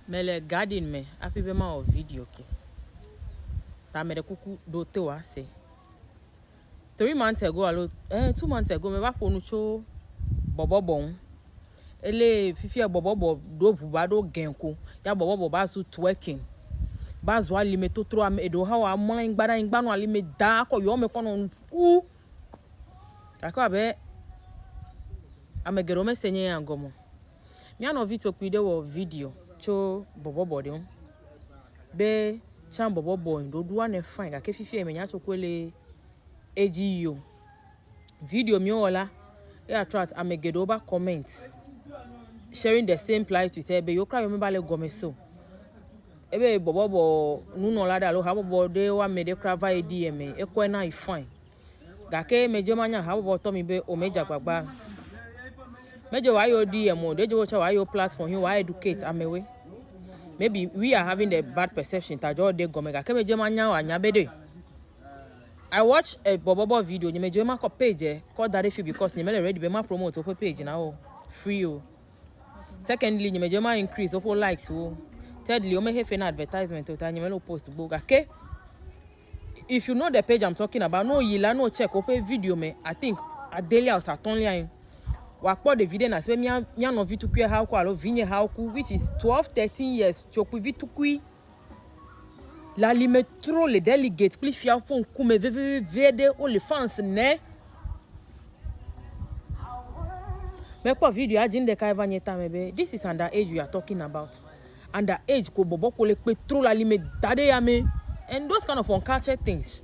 Mele garden me api be ma o video ke. Ta me de kuku do te wa se. 3 months ago 2 months ago me ba ponu cho bobobon. Ele fifi bobobo do buba do genko. Ya bobobo ba su twerking. Ba zo ali me totro am edo ha wa mo ngbara no ali me da ko yo me kono u. Akwa be amegero me senye angomo. Mi ano video kwide wo video cho bobobo de be chan bobobo ndo duwa ne fine ka ke fifi me nya chokwele ejiyo video mi ola e attract amegero ba comment sharing the same plight with ebe yo kra yo me bale gomeso ebe bobobo nuno la da lo ha bobo de wa me de kra va edm e ko na fine ga ke meje manya ha bobo to mi be o meja gbagba meje wa yo dm de je wo cha wa yo platform here wa educate amewe maybe we are having the bad perception that all they go mega ke meje manya wa nya bede. I watch a bobobo video you meje ma ko page called that if because you already be ma promote open page now free o. Secondly you meje ma increase open likes o. Thirdly you may have an advertisement to you may post book okay. If you know the page I'm talking about no yila no check open video me I think Adelia or Satonlia wakpo the video na se mi no vitu kwe ha ko alo vinye ha ku which is 12-13 years choku vitu kui la limetro le delegate plus fia fon ku me vede o le fans ne me ko video ajin de kai vanyeta mebe this is under age we are talking about under age ko bobo ko le pe tro la lime dade ya me and those kind of uncultured things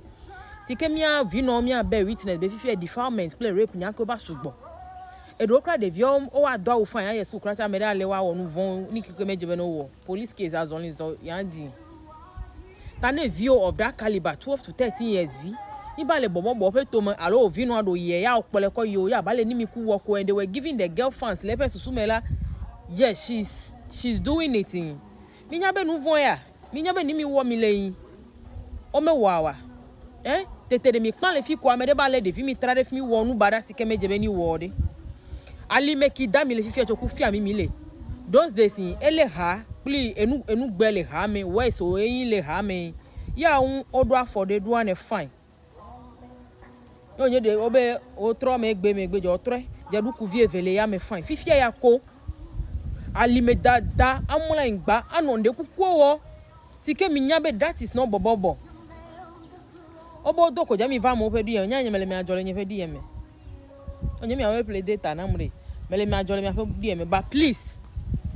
si ke mia vino mia be witness be fifi defilement play rape nya ko ba sugbo edokra de viom o ado wo fan ya su kracha me da lewa wonu von ni kike meje be no wo police case as only so yandi tane view of that caliber 12 to 13 years vi ni ba le bobo pe to mo alo vi no ado ye ya opole ko yo ya ba le ni mi ku wo ko and they were giving the girl fans le pe susumela yes she's doing it mi nya be nu von ya mi nya be ni mi wo mi leyin o me wawa tete de mi plan le fi ko amede ba le de vi mi tra de fi mi wo nu bada sike meje be ni wo de ali meki da mi le fifi choku fi ami mi le those days in ele ha pli enu gbele ha me we so eyin le ha me ya un odo afode do an fine yo nye de obe o tro me gbe jo tre je du ku vie vele ya me fine fifi ya ko ali me da amula ngba anonde kukuo wo sike mi nya be that is not bobobo obo do ko ja mi va mo pe di nya mele me ajole nye pe di me onye mi awe play data na mure mele me ajole me pe di me but please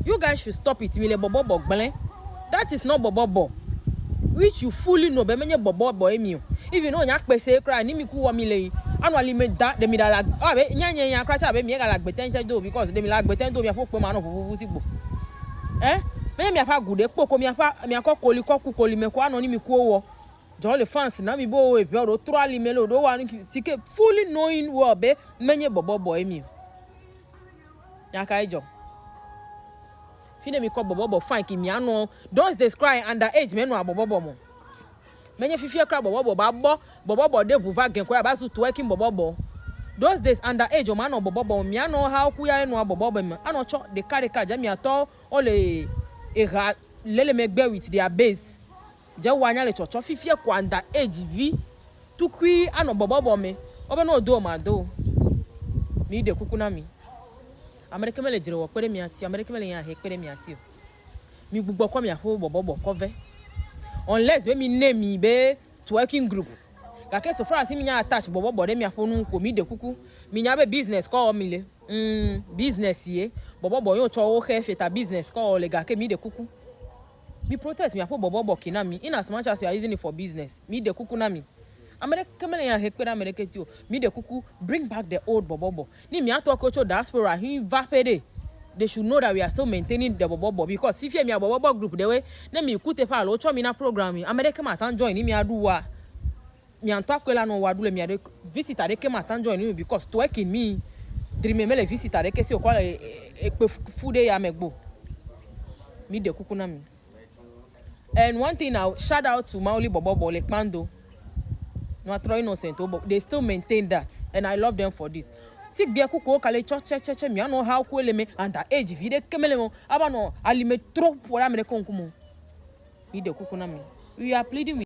you guys should stop it mi le bobobo gbele that is not bobobo which you fully know be menye bobobo emi o even no nya pese kra ni mi ku wo mi le annually me da de mi da la abe nya kra cha be mi ga la gbeten do because de mi la gbeten do mi apopo ma no fufu sigbo menye mi afa gude poko mi akokoli kokukoli me ko anu ni mi ku owo Jolly fans na mi bo we pe o 3 ali melo do wa sike fully knowing wo be menye bobobo emi ya ka ijo fine mi ko bobobo fine ki mi anu don't describe under age me no abobobo mo menye fifi kra bobobo ba bobobo de buva gen ko ya ba su twerking bobobo those days under age o ma no bobobo mi anu ha ku ya no abobobo me anu cho de carry ka ja mi ato o le era lele megbe with their base je wanya le chocho fifie kwa under age vi tukui ano bobobo me obe no do ma do mi de kuku na mi amerika mele jire wo pere mi ati amerika mele yan he pere mi ati mi gbugbo kwa mi afo bobobo cover unless be mi name mi be twerking group ga ke so far as mi nya attach bobobo de mi afo nu ko mi de kuku mi nya be business ko mi le business ye bobobo yo cho wo he feta business ko le ga ke mi de kuku mi protest mi apo bobobo kinami in as much as you are using it for business mi de kuku na mi america mele ya hekpera america ti o mi de kuku bring back the old bobobo ni mi ato ko cho diaspora he vapede they should know that we are still maintaining the bobobo because if you mi bobobo group the way na mi kute pa lo cho mi na program america ma tan join ni mi aduwa mi anto akwela no wadule mi ade visitor de ke ma tan join ni because to work in me dream mele visitor de ke se o ko pe fude ya megbo mi de kuku na mi. And one thing now, shout out to Maoli Bobobo Lekpando. No, I try innocent, but they still maintain that, and I love them for this. Sik bia kuko kale che mi ano how ko eleme and age vide kemelemo aba no alime trop pour amere konkumo. Ide kuko na me. We are pleading with